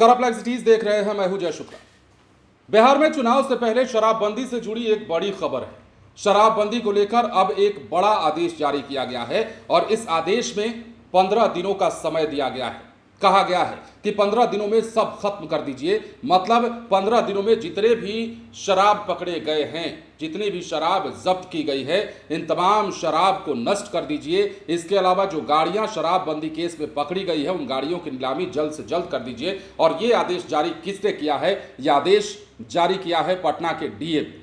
नमस्कार, आप live cities देख रहे हैं। मैं हूं जय शुक्ला। बिहार में चुनाव से पहले शराबबंदी से जुड़ी एक बड़ी खबर है। शराबबंदी को लेकर अब एक बड़ा आदेश जारी किया गया है और इस आदेश में 15 दिनों का समय दिया गया है। कहा गया है कि 15 दिनों में सब खत्म कर दीजिए। मतलब 15 दिनों में जितने भी शराब पकड़े गए हैं, जितनी भी शराब जब्त की गई है, इन तमाम शराब को नष्ट कर दीजिए। इसके अलावा जो गाड़ियां शराबबंदी केस में पकड़ी गई है, उन गाड़ियों की नीलामी जल्द से जल्द कर दीजिए। और ये आदेश जारी किसने किया है? यह आदेश जारी किया है पटना के डीएम।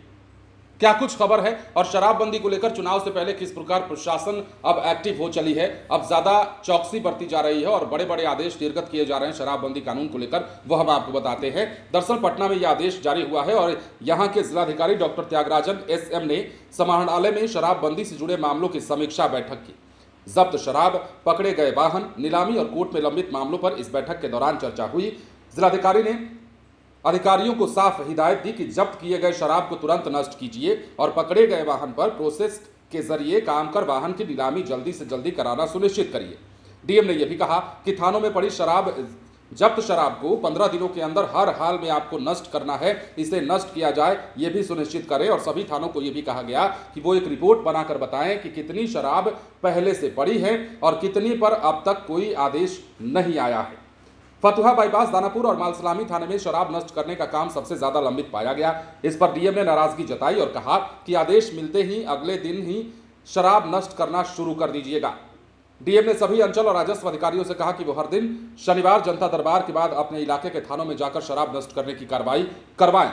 क्या कुछ खबर है और शराबबंदी को लेकर चुनाव से पहले किस प्रकार प्रशासन अब एक्टिव हो चली है, अब ज्यादा चौकसी बरती जा रही है और बड़े बड़े आदेश निर्गत किए जा रहे हैं शराबबंदी कानून को लेकर, वह हम आपको बताते हैं। दरअसल पटना में यह आदेश जारी हुआ है और यहां के जिलाधिकारी डॉक्टर त्यागराजन एसएम ने समाहरणालय में शराबबंदी से जुड़े मामलों की समीक्षा बैठक की। जब्त शराब, पकड़े गए वाहन, नीलामी और कोर्ट में लंबित मामलों पर इस बैठक के दौरान चर्चा हुई। जिलाधिकारी ने अधिकारियों को साफ हिदायत दी कि जब्त किए गए शराब को तुरंत नष्ट कीजिए और पकड़े गए वाहन पर प्रोसेस के जरिए काम कर वाहन की नीलामी जल्दी से जल्दी कराना सुनिश्चित करिए। डीएम ने यह भी कहा कि थानों में पड़ी जब्त शराब को 15 दिनों के अंदर हर हाल में आपको नष्ट करना है, इसे नष्ट किया जाए यह भी सुनिश्चित करें। और सभी थानों को यह भी कहा गया कि वो एक रिपोर्ट बनाकर बताएं कि कितनी शराब पहले से पड़ी है और कितनी पर अब तक कोई आदेश नहीं आया है। फतुहा बाईपास, दानापुर और मालसलामी थाने में शराब नष्ट करने का काम सबसे ज्यादा लंबित पाया गया। इस पर डीएम ने नाराजगी जताई और कहा कि आदेश मिलते ही अगले दिन ही शराब नष्ट करना शुरू कर दीजिएगा। डीएम ने सभी अंचल और राजस्व अधिकारियों से कहा कि वो हर दिन शनिवार जनता दरबार के बाद अपने इलाके के थानों में जाकर शराब नष्ट करने की कार्रवाई करवाएं।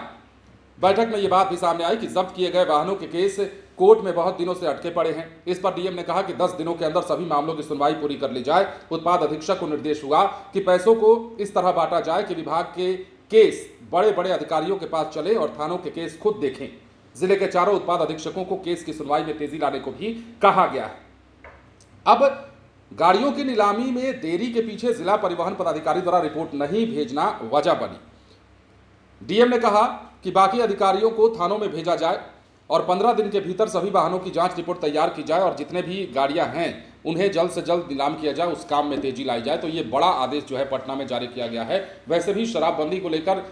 बैठक में ये बात भी सामने आई कि जब्त किए गए वाहनों के केस कोर्ट में बहुत दिनों से अटके पड़े हैं। इस पर डीएम ने कहा कि 10 दिनों के अंदर सभी मामलों की सुनवाई पूरी कर ली जाए। उत्पाद अधीक्षक को निर्देश हुआ कि पैसों को इस तरह बांटा जाए कि विभाग के केस बड़े बड़े अधिकारियों के पास चले और थानों के केस खुद देखें। जिले के चारों उत्पाद अधीक्षकों को केस की सुनवाई में तेजी लाने को भी कहा गया है। अब गाड़ियों की नीलामी में देरी के पीछे जिला परिवहन पदाधिकारी द्वारा रिपोर्ट नहीं भेजना वजह बनी। डीएम ने कहा कि बाकी अधिकारियों को थानों में भेजा जाए और 15 दिन के भीतर सभी वाहनों की जांच रिपोर्ट तैयार की जाए और जितने भी गाड़ियां हैं उन्हें जल्द से जल्द नीलाम किया जाए, उस काम में तेजी लाई जाए। तो ये बड़ा आदेश जो है पटना में जारी किया गया है। वैसे भी शराबबंदी को लेकर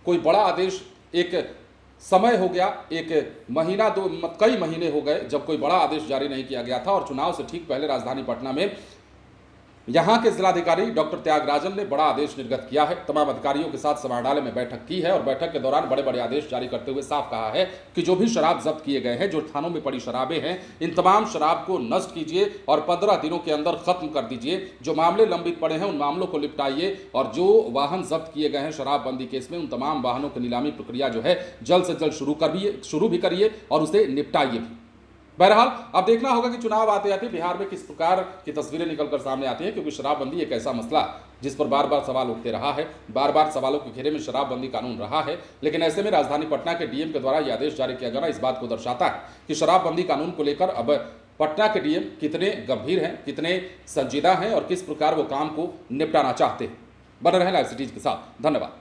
कोई बड़ा आदेश, एक समय हो गया, एक महीना कई महीने हो गए जब कोई बड़ा आदेश जारी नहीं किया गया था। और चुनाव से ठीक पहले राजधानी पटना में यहां के जिलाधिकारी डॉक्टर त्यागराजन ने बड़ा आदेश निर्गत किया है। तमाम अधिकारियों के साथ समाहरणालय में बैठक की है और बैठक के दौरान बड़े बड़े आदेश जारी करते हुए साफ कहा है कि जो भी शराब जब्त किए गए हैं, जो थानों में पड़ी शराबें हैं, इन तमाम शराब को नष्ट कीजिए और 15 दिनों के अंदर खत्म कर दीजिए। जो मामले लंबित पड़े हैं उन मामलों को निपटाइए और जो वाहन जब्त किए गए हैं शराबबंदी केस में, उन तमाम वाहनों की नीलामी प्रक्रिया जो है जल्द से जल्द शुरू भी करिए और उसे निपटाइए भी। बहरहाल अब देखना होगा कि चुनाव आते आते बिहार में किस प्रकार की तस्वीरें निकलकर सामने आती हैं, क्योंकि शराबबंदी एक ऐसा मसला जिस पर बार बार सवाल उठते रहा है, बार बार सवालों के घेरे में शराबबंदी कानून रहा है। लेकिन ऐसे में राजधानी पटना के डीएम के द्वारा यह आदेश जारी किया जाना इस बात को दर्शाता है कि शराबबंदी कानून को लेकर अब पटना के डीएम कितने गंभीर हैं, कितने संजीदा हैं और किस प्रकार वो काम को निपटाना चाहते हैं। बने रहें लाइव सिटीज के साथ। धन्यवाद।